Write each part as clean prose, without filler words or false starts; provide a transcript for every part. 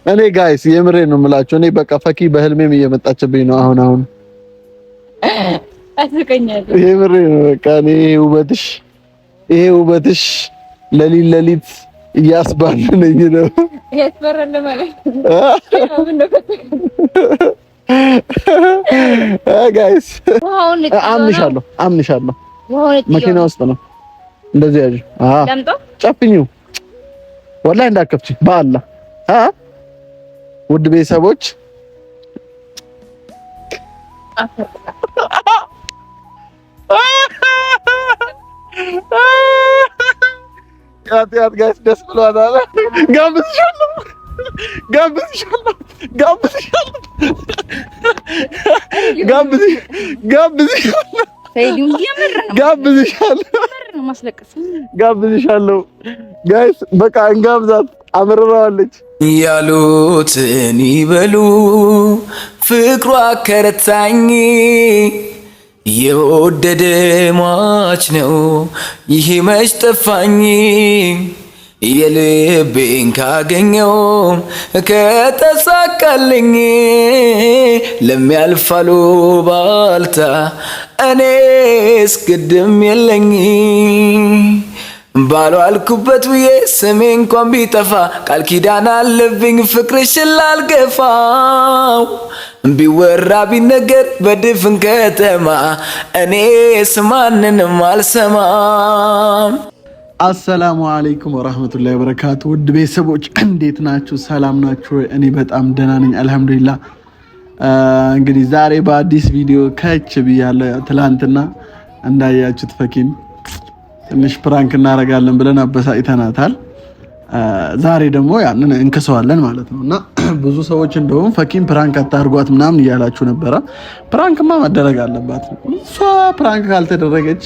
እኔ ጋይስ የምሬ ነው የምላችሁ። እኔ በቃ ፈኪ በህልሜም እየመጣችብኝ ነው አሁን አስቀኛለሁ። የምሬ ነው በቃ እኔ ይሄ ውበትሽ ለሊት እያስባለኝ ነው። ያስፈራል ማለት ጋይስ አምንሻለሁ። መኪና ውስጥ ነው እንደዚህ ያዥ። ጨፍኙ ወላሂ እንዳከፍቺ በአላህ ውድ ቤተሰቦች ያት ጋይስ ደስ ብሏታል። ጋብዝሻለሁ ጋይስ በቃ እንጋብዛት። አምርራዋለች ያሉትን ይበሉ ፍቅሯ ከረታኝ የወደደ ሟች ነው ይሄ መች ጠፋኝ የልቤን ካገኘው ከተሳካልኝ ለሚያልፋሉ ባልታ እኔስ ግድም የለኝ ባሉ አልኩበት ብዬ ስሜ እንኳን ቢጠፋ ቃል ኪዳን አለብኝ ፍቅርሽን ላልገፋው ቢወራ ቢነገር በድፍን ከተማ እኔስ ማንንም አልሰማም። አሰላሙ አለይኩም ወራህመቱላሂ ወበረካቱ። ውድ ቤተሰቦች እንዴት ናችሁ? ሰላም ናችሁ? እኔ በጣም ደህና ነኝ አልሐምዱሊላህ። እንግዲህ ዛሬ በአዲስ ቪዲዮ ከች ብያለሁ። ትላንትና እንዳያችሁት ፈኪን ትንሽ ፕራንክ እናደርጋለን ብለን አበሳጭተናታል። ዛሬ ደግሞ ያንን እንከሰዋለን ማለት ነው እና ብዙ ሰዎች እንደውም ፈኪን ፕራንክ አታርጓት ምናምን እያላችሁ ነበረ። ፕራንክማ መደረግ አለባት። እሷ ፕራንክ ካልተደረገች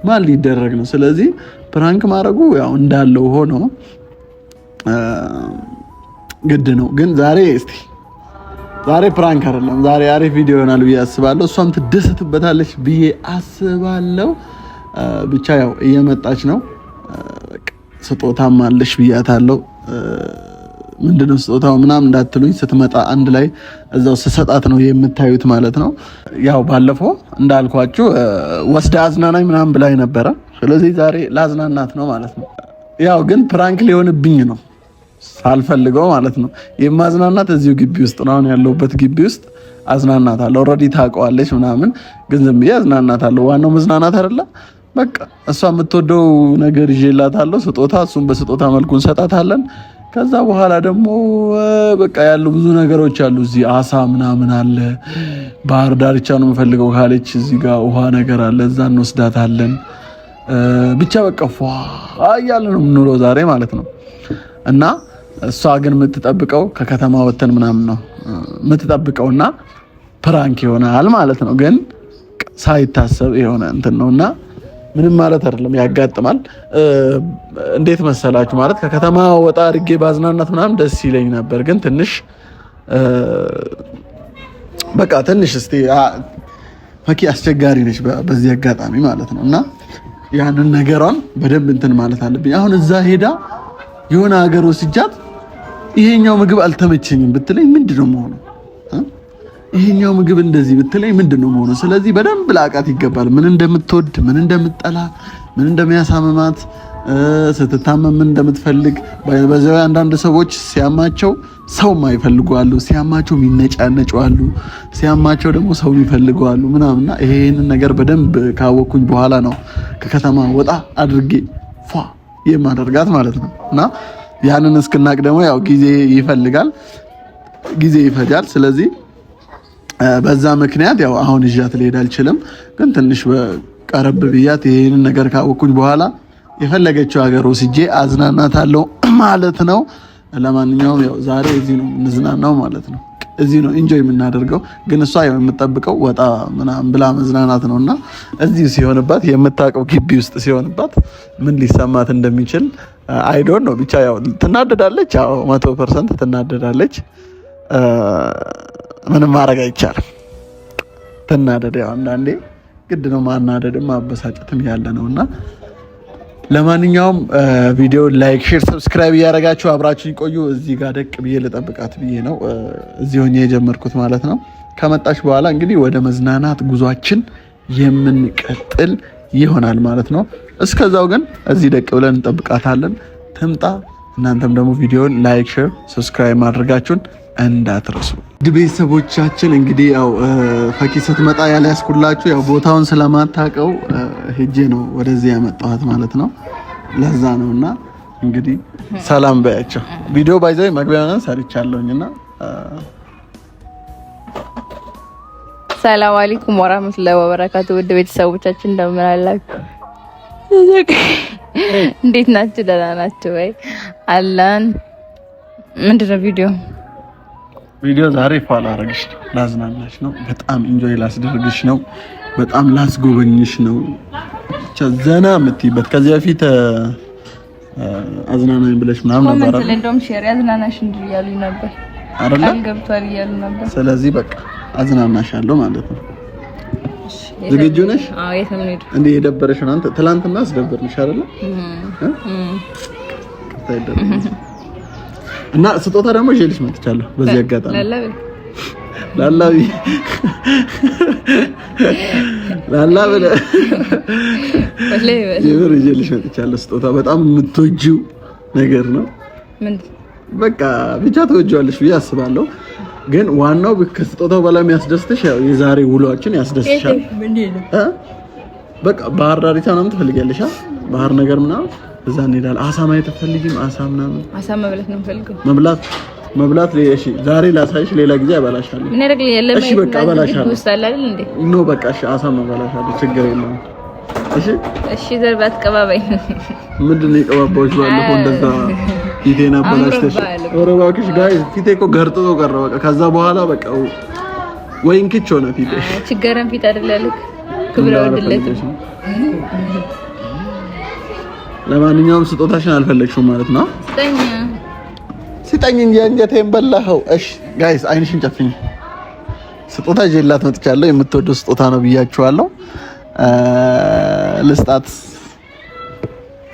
ማን ሊደረግ ነው? ስለዚህ ፕራንክ ማድረጉ ያው እንዳለው ሆኖ ግድ ነው። ግን ዛሬ ፕራንክ አይደለም። ዛሬ አሪፍ ቪዲዮ ይሆናል ብዬ አስባለሁ። እሷም ትደሰትበታለች ብዬ አስባለሁ። ብቻ ያው እየመጣች ነው። ስጦታም አለሽ ብያታለሁ። ምንድነው ስጦታው ምናምን እንዳትሉኝ፣ ስትመጣ አንድ ላይ እዛው ስሰጣት ነው የምታዩት ማለት ነው። ያው ባለፈው እንዳልኳችሁ ወስደ አዝናናኝ ምናምን ብላኝ ነበረ። ስለዚህ ዛሬ ላዝናናት ነው ማለት ነው። ያው ግን ፕራንክ ሊሆንብኝ ነው ሳልፈልገው ማለት ነው። የማዝናናት እዚሁ ግቢ ውስጥ ነው፣ አሁን ያለሁበት ግቢ ውስጥ አዝናናታለሁ። ኦልሬዲ ታውቀዋለች ምናምን፣ ግን ዝም ብዬ አዝናናታለሁ። ዋናው መዝናናት አይደለ? በቃ እሷ የምትወደው ነገር ይዤላታለሁ፣ ስጦታ። እሱም በስጦታ መልኩ እንሰጣታለን። ከዛ በኋላ ደግሞ በቃ ያሉ ብዙ ነገሮች አሉ። እዚህ አሳ ምናምን አለ። ባህር ዳርቻ ነው የምፈልገው ካለች እዚህ ጋር ውሃ ነገር አለ፣ እዛ እንወስዳታለን። ብቻ በቃ ፏ እያለ ነው የምንውለው ዛሬ ማለት ነው። እና እሷ ግን የምትጠብቀው ከከተማ ወተን ምናምን ነው የምትጠብቀውና ፕራንክ ይሆናል ማለት ነው። ግን ሳይታሰብ የሆነ እንትን ነውና ምንም ማለት አይደለም፣ ያጋጥማል። እንዴት መሰላችሁ ማለት ከከተማ ወጣ አድርጌ ባዝናናት ምናምን ደስ ይለኝ ነበር። ግን ትንሽ በቃ ትንሽ እስቲ ፈኪ አስቸጋሪ ነች በዚህ አጋጣሚ ማለት ነው። እና ያንን ነገሯን በደንብ እንትን ማለት አለብኝ። አሁን እዛ ሄዳ የሆነ ሀገር ወስጃት ይሄኛው ምግብ አልተመቸኝም ብትለኝ ምንድነው መሆኑ? ይሄኛው ምግብ እንደዚህ ብትለኝ ምንድነው መሆኑ? ስለዚህ በደንብ ላቃት ይገባል። ምን እንደምትወድ፣ ምን እንደምትጠላ፣ ምን እንደሚያሳምማት፣ ስትታመም ምን እንደምትፈልግ። በዛው አንዳንድ ሰዎች ሲያማቸው ሰው ማይፈልጉ አሉ፣ ሲያማቸው የሚነጫነጩ አሉ፣ ሲያማቸው ደግሞ ሰው የሚፈልጉ አሉ ምናምንና ይሄንን ነገር በደንብ ካወኩኝ በኋላ ነው ከከተማ ወጣ አድርጌ ፏ የማደርጋት ማለት ነው። እና ያንን እስክናቅ ደግሞ ያው ጊዜ ይፈልጋል፣ ጊዜ ይፈጃል። ስለዚህ በዛ ምክንያት ያው አሁን ይዣት ልሄድ አልችልም። ግን ትንሽ ቀረብ ብያት ይሄንን ነገር ካወኩኝ በኋላ የፈለገችው ሀገር ወስጄ አዝናናታለሁ ማለት ነው። ለማንኛውም ያው ዛሬ እዚህ ነው እንዝናናው ማለት ነው። እዚህ ነው ኢንጆይ የምናደርገው። ግን እሷ ያው የምትጠብቀው ወጣ ምናምን ብላ መዝናናት ነውና እዚህ ሲሆንባት የምታውቀው ግቢ ውስጥ ሲሆንባት ምን ሊሰማት እንደሚችል አይዶን ነው። ብቻ ያው ትናደዳለች። ያው 100% ትናደዳለች። ምንም ማድረግ አይቻልም። ትናደድ። ያው አንዳንዴ ግድ ነው ማናደድም ማበሳጨትም ያለ ነውና ለማንኛውም ቪዲዮ ላይክ፣ ሼር፣ ሰብስክራይብ እያደረጋችሁ አብራችሁኝ ቆዩ። እዚህ ጋር ደቅ ብዬ ልጠብቃት ብዬ ነው እዚህ ሆኜ የጀመርኩት ማለት ነው። ከመጣች በኋላ እንግዲህ ወደ መዝናናት ጉዟችን የምንቀጥል ይሆናል ማለት ነው። እስከዛው ግን እዚህ ደቅ ብለን እንጠብቃታለን። ትምጣ። እናንተም ደግሞ ቪዲዮን ላይክ፣ ሼር፣ ሰብስክራይብ ማድረጋችሁን እንዳትረሱ። ቤተሰቦቻችን እንግዲህ ያው ፈኪ ስትመጣ ያልያዝኩላችሁ ያው ቦታውን ስለማታውቀው ሄጄ ነው ወደዚህ ያመጣኋት ማለት ነው። ለዛ ነውና እንግዲህ ሰላም በያቸው። ቪዲዮ ባይዘይ መግቢያውን ሰርቻለሁኝና ሰላም አለይኩም ወራህመቱላሂ ወበረካቱ። ውድ ቤተሰቦቻችን እንደምን አላችሁ? እንዴት ናችሁ? ደህና ናችሁ ወይ? አላን ምንድነው ቪዲዮ ዛሬ ፋላ አረግሽ ላዝናናሽ ነው። በጣም ኢንጆይ ላስደርግሽ ነው። በጣም ላስጎበኝሽ ነው። ብቻ ዘና የምትይበት ከዚህ በፊት አዝናናኝ ብለሽ ምናምን ነበር አይደል? እንደውም ሼር ያዝናናሽ እንጂ ያሉኝ ነበር አይደል? ገብቷል እያሉ ነበር። ስለዚህ በቃ አዝናናሻለሁ ማለት ነው። ዝግጁ ነሽ? አዎ። የት ነው የምንሄደው? እንዴ የደበረሽ ነው? አንተ ትላንትና አስደበርንሽ አይደል? እና ስጦታ ደግሞ ይዤልሽ መጥቻለሁ። በዚህ አጋጣሚ ላላቢ የምር ይዤልሽ መጥቻለሁ። ስጦታ በጣም የምትወጂው ነገር ነው። ምን በቃ ብቻ ትወጂዋለሽ ብዬ አስባለሁ። ግን ዋናው ከስጦታው በላይ የሚያስደስትሽ ያው የዛሬ ውሏችን ያስደስትሻል። በቃ ባህር ዳርቻ ምናምን ትፈልጊያለሽ? ባህር ነገር ምናምን እዛ እንሄዳለን። አሳ ማየት አትፈልጊም? አሳ ምናምን አሳ መብላት ነው የምፈልገው። መብላት እሺ፣ ዛሬ ላሳይሽ፣ ሌላ ጊዜ አበላሻለሁ። ምን ያደርግ የለም። እሺ በቃ አበላሻለሁ። ውስጣል አይደል እንዴ? ኖ በቃ እሺ፣ አሳ መበላሻለሁ፣ ችግር የለውም። እሺ ዘርባት ቀባባይ ምንድን ነው የቀባባዎች? ባለፈው እንደዛ ፊቴን አበላሽተሽ። ኧረ እባክሽ ጋይስ፣ ፊቴ እኮ ገርጥቶ ቀረ። በቃ ከዛ በኋላ በቃ ወይን ክች ሆነ ፊቴ። ችግርን ፊት አይደለም ክብረ ወድለት። ለማንኛውም ስጦታሽን አልፈለግሽውም ማለት ነው? ስጠኝ እንጂ አንጀቴን በላኸው። እሺ ጋይስ አይንሽን ጨፍኝ። ስጦታ ይዤላት መጥቻለሁ። የምትወደው ስጦታ ነው ብያችኋለሁ። ልስጣት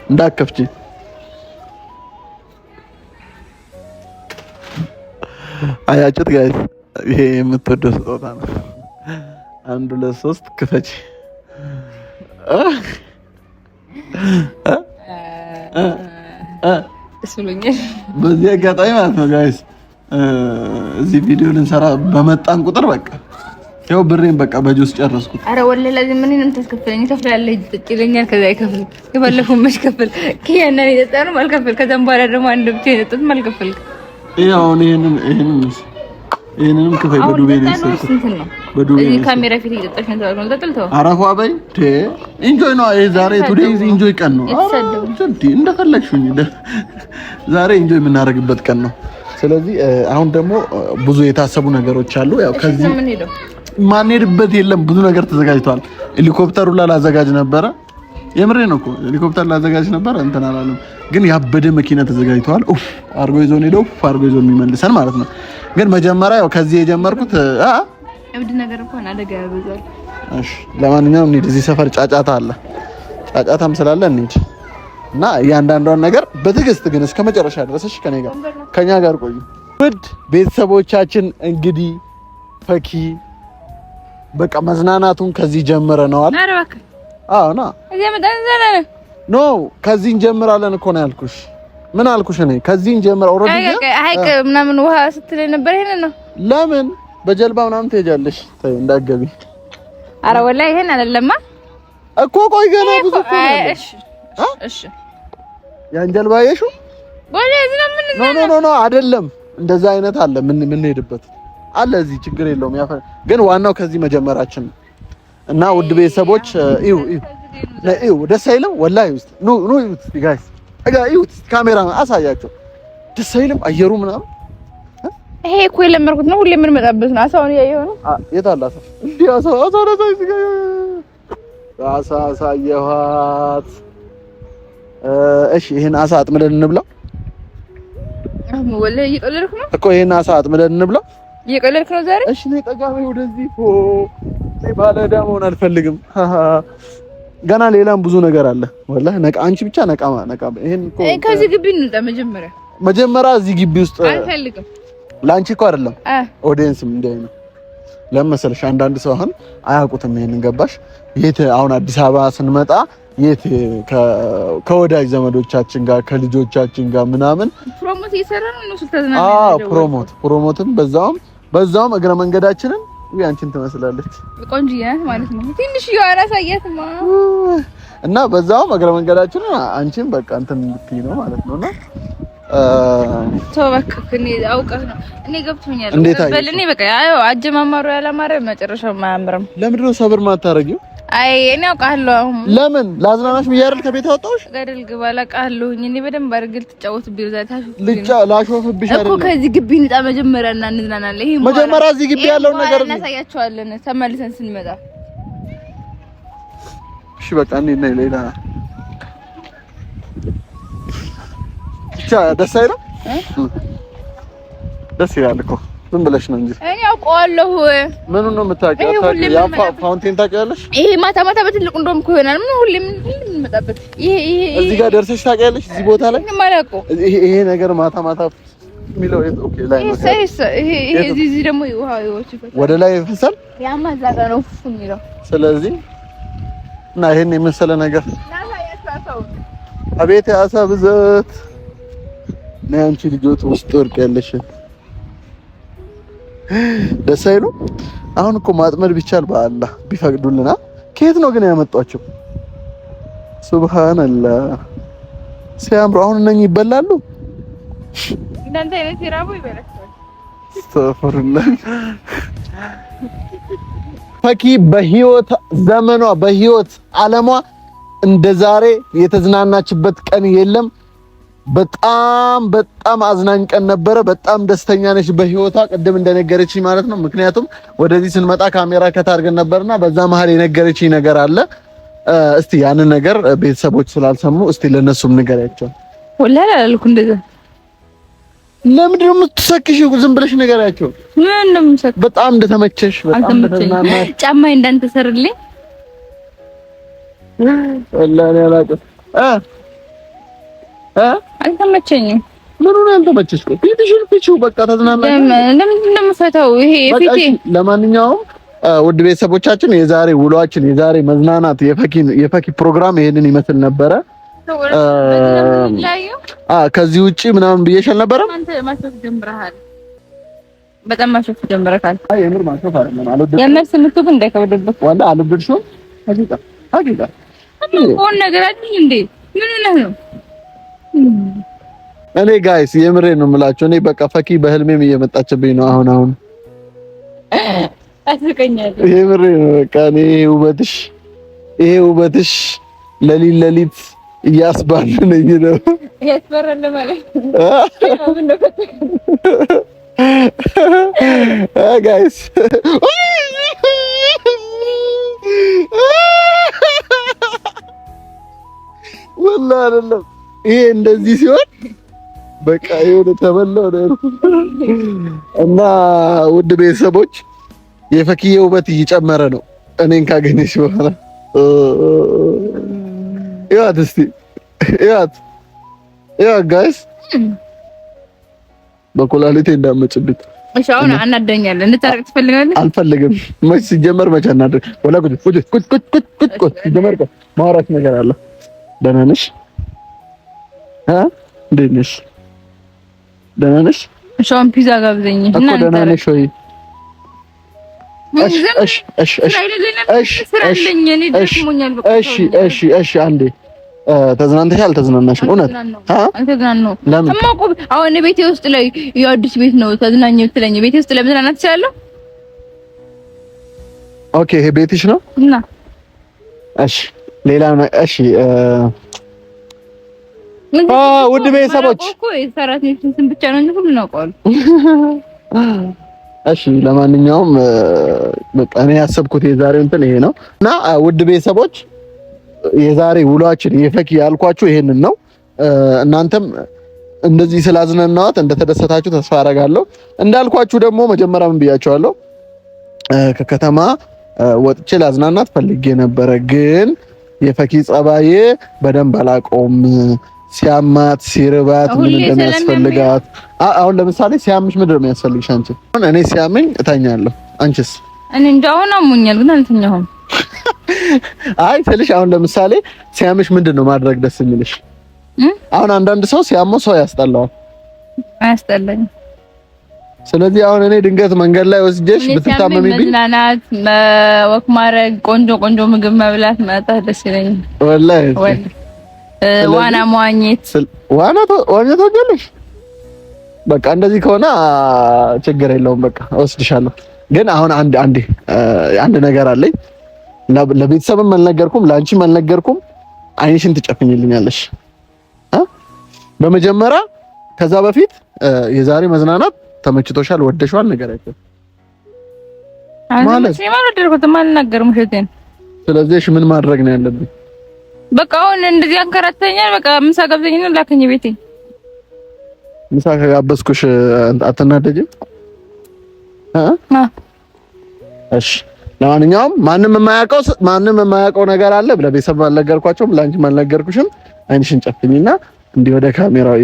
እንዳከፍቺ። አያችሁት ጋይስ? ይሄ የምትወደው ስጦታ ነው። 1 2 3 ክፈቺ። በዚህ አጋጣሚ ማለት ነው ጋይስ እዚህ ቪዲዮ ልንሰራ በመጣን ቁጥር በቃ ያው ብሬን በቃ በጁስ ጨረስኩት። አረ ወላሂ ለዚህ ምን ነው ተስከፈለኝ ተፍላለህ ይጥልኛል። ከዛ ይከፍል የባለፈው መች ከፍል ከያና ይጠጣሩ ማልከፍል ከዛም በኋላ ደግሞ አንድ ብቻ ይጠጣት ማልከፍል ያው ይሄንንም ክፈይ በዱቤ ነው የሰጠሁት። በዱቤ እዚህ ካሜራ ፊት እየጠጣሽ ነው ታውቃለህ። ተጠልተው አራፏ በይ ኢንጆይ ነው። ይሄ ዛሬ ቱዴይ ኢንጆይ ቀን ነው። እንደፈለግሽኝ ዛሬ ኢንጆይ የምናደርግበት ቀን ነው። ስለዚህ አሁን ደግሞ ብዙ የታሰቡ ነገሮች አሉ። ያው ከዚህ ማንሄድበት የለም። ብዙ ነገር ተዘጋጅቷል። ሄሊኮፕተሩ ላዘጋጅ ነበረ። የምሬ ነው እኮ ሄሊኮፕተር ላዘጋጅ ነበረ እንትን አላለም። ግን ያበደ መኪና ተዘጋጅቷል። ኡፍ አርጎ ይዞን ሄዶ አርጎ ይዞን የሚመልሰን ማለት ነው። ግን መጀመሪያ ያው ከዚህ የጀመርኩት እብድ ነገር እንኳን አደጋ ያበዛል። እሺ ለማንኛውም እንሂድ። እዚህ ሰፈር ጫጫታ አለ። ጫጫታም ስላለ እንሂድ እና እያንዳንዷን ነገር በትዕግስት ግን እስከ መጨረሻ ድረስ እሺ ከኛ ጋር ቆዩ። ውድ ቤተሰቦቻችን እንግዲህ ፈኪ በቃ መዝናናቱን ከዚህ ጀምረናል። ኧረ እባክህ አዎ ና እዚህ መጣን ዘናነ ኖ ከዚህ እንጀምራለን እኮ ነው ያልኩሽ። ምን አልኩሽ? እኔ ከዚህ እንጀምራ ኦሬዲ ሀይቅ ምናምን ውሃ ስትል ነበር። ይሄን ነው ለምን በጀልባ ምናምን ትሄጃለሽ? ተይ እንዳትገቢ። ኧረ ወላሂ ይሄን አይደለማ እኮ ቆይ ገና ብዙ እኮ ነው። እሺ ያን ጀልባ ያይሹ ወላሂ ዝም ምን ኖ አይደለም። እንደዛ አይነት አለ ምን ሄድበት አለ እዚህ ችግር የለውም። ግን ዋናው ከዚህ መጀመራችን እና ውድ ቤተሰቦች እዩ ደስ አይልም? ወላሂ ውስጥ ኑ ጋይስ እዩት፣ ካሜራ አሳያቸው። ደስ አይልም? አየሩ ምናምን ይሄ እኮ የለመድኩት ነው። ሁሌ ምን መጣበት ነው። አሳውን ያየው ነው። የት አለ አሳ? እንዴ አሳ አሳየኋት። እሺ ይሄን አሳ አጥምደን እንብላው። ወላሂ እየቀለድክ ነው እኮ። ይሄን አሳ አጥምደን እንብላው። እየቀለድክ ነው ዛሬ? እሺ ነይ ጠጋ በይ ወደዚህ። ነይ ባለዕዳ መሆን አልፈልግም። ገና ሌላም ብዙ ነገር አለ። ወላሂ ነቃ አንቺ ብቻ ነቃ ይሄን እኮ ከዚህ ግቢ እንውጣ። መጀመሪያ እዚህ ግቢ ውስጥ አልፈልግም። ላንቺ እኮ አይደለም ኦዲየንስም እንደ ነው ለመሰለሽ አንዳንድ ሰው አሁን አያውቁትም። ይሄንን ገባሽ? የት አሁን አዲስ አበባ ስንመጣ የት ከወዳጅ ዘመዶቻችን ጋር ከልጆቻችን ጋር ምናምን ፕሮሞት እየሰራን ነው ሱልታና ፕሮሞትም በዛውም እግረ መንገዳችንን አንቺን ትመስላለች ቆንጆዬ ማለት ነው። ትንሽ ያራ ሳያትማ እና በዛውም እግረ መንገዳችንን አንቺን በቃ እንትን እንድትይ ነው ማለት ነውና ተወከከኝ አውቀህ ነው እኔ ገብቶኛል። በልኔ በቃ ያው አጀማማሩ ያላማረ መጨረሻው ማያምርም። ለምንድን ነው ሰብር ማታረጊው? አይ እኔ አውቃለሁ። ለምን ላዝናናሽ ብዬሽ አይደል ከቤት አወጣሁሽ? ገደል ግባ አውቃለሁኝ። እኔ በደንብ አድርገህ ልትጫወትብኝ ዛታሽ ላሾፍብሽ አይደል እኮ። ከዚህ ግቢ እንውጣ መጀመሪያ እና እንዝናናለን። ይሄ መጀመሪያ እዚህ ግቢ ያለውን ነገር እናሳያቸዋለን ተመልሰን ስንመጣ። እሺ በቃ እኔ ሌላ ብቻ ደስ አይልም? ደስ ይላል እኮ ምን ብለሽ ነው እንጂ እኔ አውቀዋለሁ። ምኑን ነው የምታውቂው? ያ ፋውንቴን ታውቂያለሽ? ይሄ ማታ በትልቁ እንደውም እኮ ይሆናል። ምን ሁሌም እንመጣበት። ይሄ እዚህ ጋር ደርሰሽ ታውቂያለሽ? እዚህ ቦታ ላይ ማላውቀው ይሄ ነገር ማታ የሚለው ኦኬ ላይ ነው። ይሄ እዚህ ደግሞ ውሃ ወደ ላይ ይፈሳል። ያማ እዛ ጋር ነው የሚለው። ስለዚህ እና ይሄን የመሰለ ነገር አቤት የአሳ ብዛት ነው። አንቺ ልጆት ውስጥ ወርቅ ያለሽ ደስ አይሉ። አሁን እኮ ማጥመድ ቢቻል በአላህ ቢፈቅዱልና ከየት ነው ግን ያመጧቸው? ሱብሃንአላህ ሲያምሩ። አሁን እነኚህ ይበላሉ። እናንተ አይነት ይራቡ ይበላል። አስተግፊሩላህ። ፈኪ በህይወት ዘመኗ በህይወት ዓለሟ እንደዛሬ የተዝናናችበት ቀን የለም። በጣም አዝናኝ ቀን ነበረ። በጣም ደስተኛ ነች በህይወቷ ቅድም እንደነገረችኝ ማለት ነው። ምክንያቱም ወደዚህ ስንመጣ ካሜራ ከታርገን ነበርና በዛ መሀል የነገረችኝ ነገር አለ። እስቲ ያንን ነገር ቤተሰቦች ስላልሰሙ እስቲ ለነሱም ንገሪያቸው። ወላሂ አላልኩ እንደዛ። ለምንድን ነው የምትሰክሺው? ዝም ብለሽ ንገሪያቸው። ምን እንደምሰክ በጣም እንደተመቸሽ በጣም እንደተዝናናሽ ጫማዬ እንዳንተ ሰርልኝ ወላሂ አላውቅም አልተመቸኝም። ምን ነው ያልተመቸሽ? ፊትሽን ፍቺው በቃ ተዝናናሽ። ለምን እንደምፈታው ይሄ ፊቴ። ለማንኛውም ውድ ቤተሰቦቻችን የዛሬ ውሏችን የዛሬ መዝናናት የፈኪ ፕሮግራም ይሄንን ይመስል ነበረ። ከዚህ ውጪ ምናምን ብዬሽ አልነበረም? አንተ ማሾፍ ጀምረሃል። በጣም ማሾፍ ጀምረሃል። አይ የምር ማሾፍ አይደለም አልወደድሽም። የምር ስምቱ ግን እንዳይከብድብህ ወላሂ አልወደድሽም። ሀቂቃ ሆነ ነገር አይደል እንዴ? ምን ነው እኔ ጋይስ የምሬን ነው የምላቸው። እኔ በቃ ፈኪ በህልሜም እየመጣችብኝ ነው አሁን አስቀኛለሁ። የምሬን ነው በቃ እኔ ይሄ ውበትሽ ለሊት እያስባለኝ ነው። ያስፈራል ማለት ጋይስ ወላሂ አይደለም ይሄ እንደዚህ ሲሆን በቃ የሆነ ተበላው ነው። እና ውድ ቤተሰቦች የፈኪዬ ውበት እየጨመረ ነው እኔን ካገኘሽ በኋላ። ያት እስቲ ያት ጋይስ በኮላሊቴ እንዳመጭብኝ። እሺ አሁን አናደኛለህ። እንታረቅ ትፈልጋለህ? አልፈልግም። መች ሲጀመር መች አናደኝ። ወላ ቁጭ ሲጀመር ማውራት ነገር አለ። ደህና ነሽ? እንዴት ነሽ? ደህና ነሽ? እሺ አሁን ፒዛ ጋብዘኝ እና ደህና ነሽ ወይ? እሺ አንዴ ተዝናንተሻል? አልተዝናናሽም? እውነት አልተዝናናሁም። አሁን ቤቴ ውስጥ ላይ የአዲስ ቤት ነው ተዝናኝ የምትለኝ ቤቴ ውስጥ ለመዝናናት ትችላለህ? ኦኬ ይሄ ቤትሽ ነው እና እሺ ሌላ እሺ ውድ ቤተሰቦች ሰራተኞችን ስም ብቻ ነው እንጂ ሁሉ እናውቀዋለን። እሺ ለማንኛውም በቃ እኔ ያሰብኩት የዛሬው እንትን ይሄ ነው እና ውድ ቤተሰቦች የዛሬ ውሏችን የፈኪ ያልኳችሁ ይሄንን ነው። እናንተም እንደዚህ ስላዝናናዋት እንደተደሰታችሁ ተስፋ አደርጋለሁ። እንዳልኳችሁ ደግሞ መጀመሪያ ምን ብያችኋለሁ? ከከተማ ወጥቼ ላዝናናት ፈልጌ ነበረ፣ ግን የፈኪ ጸባዬ በደንብ አላውቀውም። ሲያማት ሲርባት ምን እንደሚያስፈልጋት አሁን ለምሳሌ ሲያምሽ ምንድን ነው የሚያስፈልግሽ አንቺ? እኔ ሲያመኝ እተኛለሁ። አንቺስ? እኔ እንደው አሞኛል ግን አልተኛሁም። አይ ስልሽ አሁን ለምሳሌ ሲያምሽ ምንድን ነው ማድረግ ደስ የሚልሽ? አሁን አንዳንድ ሰው ሲያመው ሰው ያስጠላዋል። አያስጠላኝ። ስለዚህ አሁን እኔ ድንገት መንገድ ላይ ወስጄሽ ብትታመሚብኝ መዝናናት፣ ወክ ማድረግ፣ ቆንጆ ቆንጆ ምግብ መብላት መጣት ደስ ይለኛል። ወላሂ ዋና መዋኘት ትወጃለሽ? በቃ እንደዚህ ከሆነ ችግር የለውም። በቃ እወስድሻለሁ። ግን አሁን አንድ ነገር አለኝ። ለቤተሰብም አልነገርኩም፣ ለአንቺም አልነገርኩም። አይንሽን ትጨፍኝልኛለሽ በመጀመሪያ። ከዛ በፊት የዛሬ መዝናናት ተመችቶሻል? ወደሽዋል? ነገር አይደለም ማለት ነው አልናገርም እህቴን። ስለዚህ ምን ማድረግ ነው ያለብኝ? በቃ አሁን እንደዚህ አንከራተኛል። በቃ ምሳ ጋብዘኝና ላከኝ ቤቴ። ምሳ ከጋበዝኩሽ አትናደጂም? እሺ ለማንኛውም ማንም የማያውቀው ነገር አለ። ለቤተሰብ አልነገርኳቸውም፣ ለአንቺም አልነገርኩሽም። አይንሽን ጨፍኝና እንዲህ ወደ ካሜራው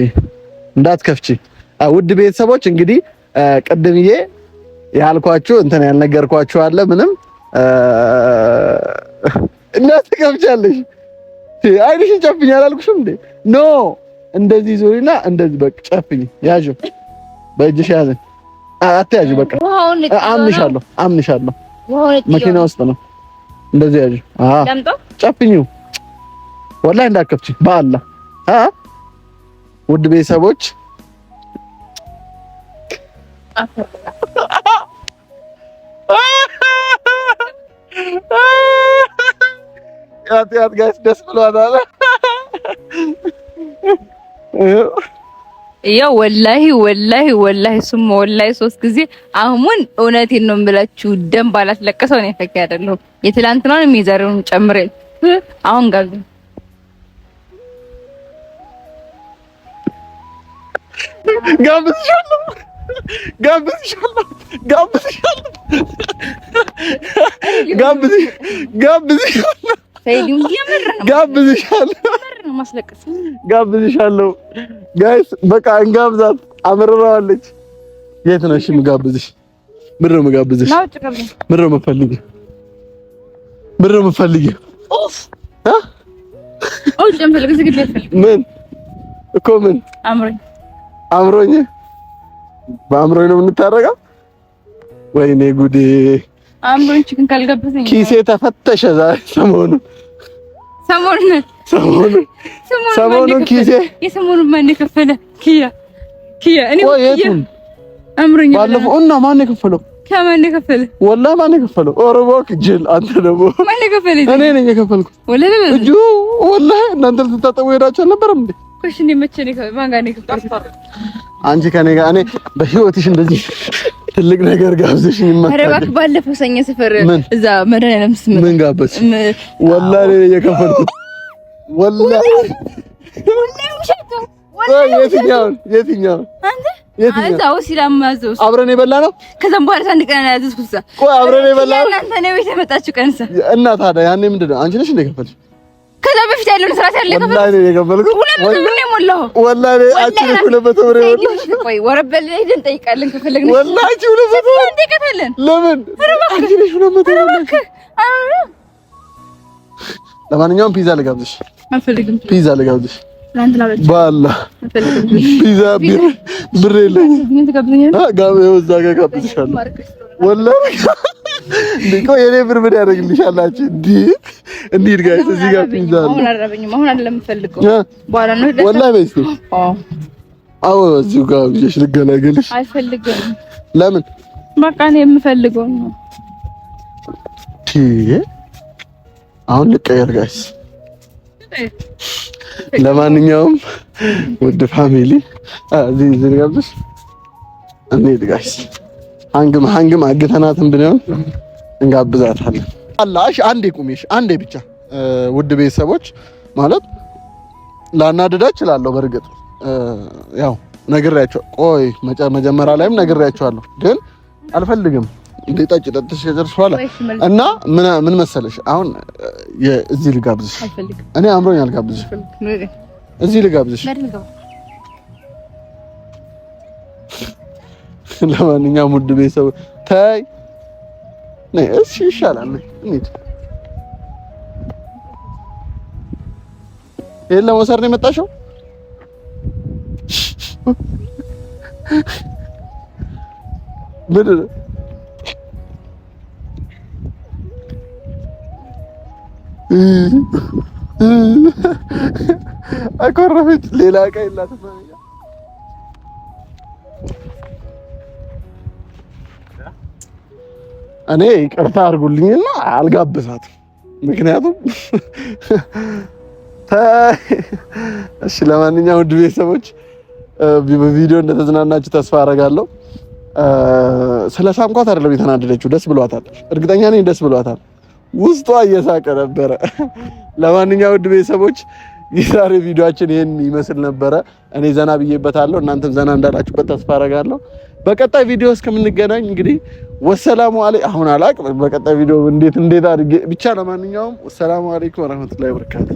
እንዳትከፍቺ። ውድ ቤተሰቦች እንግዲህ ቅድምዬ ያልኳችሁ እንትን ያልነገርኳችሁ አለ። ምንም እንዳትከፍቻለሽ። አይንሽን ጨፍኝ አላልኩሽም እንዴ? ኖ እንደዚህ ዙሪና እንደዚህ በቃ ጨፍኝ። ያዥ በእጅሽ ያዘ። አትያዥ በቃ አምንሻለሁ። መኪና ውስጥ ነው። እንደዚህ ያዥ። ጨፍኙ። ወላሂ እንዳትከፍቺ በአላህ ውድ ቤተሰቦች ያት ጋይስ ደስ ብሏታል። ያው ወላሂ ሱም ወላሂ 3 ጊዜ አሁን እውነቴን ነው የምላችሁ ደም ባላስለቀሰው ነው ፈኪ አይደለም። የትላንትናውን የሚዘረውን ጨምሬ አሁን ጋር ጋብዝሻለሁ። ጋይስ በቃ እንጋብዛት። አመረራዋለች። የት ነው? እሺ የምጋብዝሽ ምንድን ነው የምጋብዝሽ? ምንድን ነው የምፈልጊው? ምን እኮ ምን አምሮኝ በአምሮኝ ነው የምንታረቀው? ወይኔ ጉዴ! አምሮኝ ቺክን ካልጋበዘኝ ኪሴ ተፈተሸ። ዛሬ ሰሞኑን ኪሴ የሰሞኑን ማን የከፈለ? ኪያ እኔ አምሮኝ ባለፈው እና ማን የከፈለው? ከማን የከፈለ? ወላሂ ማን የከፈለው? ኧረ እባክህ ጅል! አንተ ደግሞ ማን የከፈለ? እኔ ነኝ የከፈልኩት። ወላሂ እናንተ ልትታጠቡ ሄዳችሁ አልነበረም እንዴ? ኮሽኔ መቼ ነው ማን ጋር ነው የከፈልኩት? አንቺ ከኔ ጋር እኔ በህይወትሽ እንደዚህ ትልቅ ነገር ጋብዘሽኝ ይመጣል። ኧረ እባክህ ባለፈው ሰኞ ሰፈር እዛ መድኃኒዓለም ስም ምን ጋበዝሽ? ወላሂ እኔ የከፈልኩት ወላሂ የትኛው አንተ እዛው ሲላማዘው አብረን የበላ ነው። ከዛም በኋላ አንድ ቀን ያዘዝኩት እዛ ቆይ አብረን የበላ ነው። እናንተ ነው ቤት የመጣችሁ ቀንሳ እና ታዲያ ያኔ ምንድን ነው አንቺ ነሽ እንደ ከፈልሽ? ከዛ በፊት ያለውን ስራት ያለ ከፈልኩ ወላሂ ነው የከፈልኩት። ወላሂ አንቺ ነሽ 200 ብር ይወጣ። ቆይ ወረበል ላይ ሄደን ጠይቃለን ከፈለግን ወላሂ 200 ብር እንጠይቃለን። ለምን አንቺ ነሽ 200 ብር? ለማንኛውም ፒዛ ልጋብዝሽ። አልፈልግም። ፒዛ ልጋብዝሽ ባላ ፒዛ ብር የለኝም። እዛ ጋር ጋብዝሻለሁ ወላሂ። ቆይ የኔ ብር ምን ያደርግልሻል? እንሂድ ጋይስ፣ እዚህ ጋር ፒዛ አለ። አሁን አልረበኝም። አሁን አይደለም የምፈልገው በኋላ ነው። ወላሂ በይ እስኪ። አዎ እዚሁ ጋር ብዬሽ ልገላገልሽ። አልፈልግም። ለምን? በቃ እኔ የምፈልገው ነው። አሁን ልቀየር ጋይስ። ለማንኛውም ውድ ፋሚሊ እዚህ ጋብዝሽ እንሂድ ጋይስ። ሃንግም አግተናትን ብንሆን እንጋብዛታለን። አላሽ አንዴ ቁሚሽ አንዴ ብቻ። ውድ ቤተሰቦች ማለት ላናደዳ እችላለሁ። በእርግጥ ያው ነግሬያቸው ቆይ መጀመሪያ ላይም ነግሬያቸዋለሁ፣ ግን አልፈልግም እንዴ ጠጭ ጠጥሽ ከጨርሽዋል እና ምን መሰለሽ አሁን እዚህ ልጋብዝሽ እኔ አምሮኛል ልጋብዝሽ እዚህ ልጋብዝሽ ለማንኛውም ውድ ቤተሰብ ታይ ነይ እሺ ይሻላል እንዴ ይሄን ለመውሰድ ነው የመጣሽው ምንድን ነው አኮረፈች ሌላ ዕቃ የላትም እኔ ይቅርታ አድርጉልኝና አልጋብዛትም ምክንያቱም እሺ ለማንኛውም ውድ ቤተሰቦች በቪዲዮ እንደተዝናናችሁ ተስፋ አደርጋለሁ ስለሳምኳት አይደለም የተናደደችው ደስ ብሏታል እርግጠኛ ነኝ ደስ ብሏታል ውስጧ እየሳቀ ነበረ ለማንኛውም ውድ ቤተሰቦች የዛሬ ቪዲዮአችን ይሄን ይመስል ነበረ እኔ ዘና ብዬበታለሁ እናንተም ዘና እንዳላችሁበት ተስፋ አደርጋለሁ በቀጣይ ቪዲዮ እስከምንገናኝ እንግዲህ ወሰላሙ አለይኩም አሁን አላቅ በቀጣይ ቪዲዮ እንዴት አድርጌ ብቻ ለማንኛውም ወሰላሙ አለይኩም ወራህመቱላሂ ወበረካቱ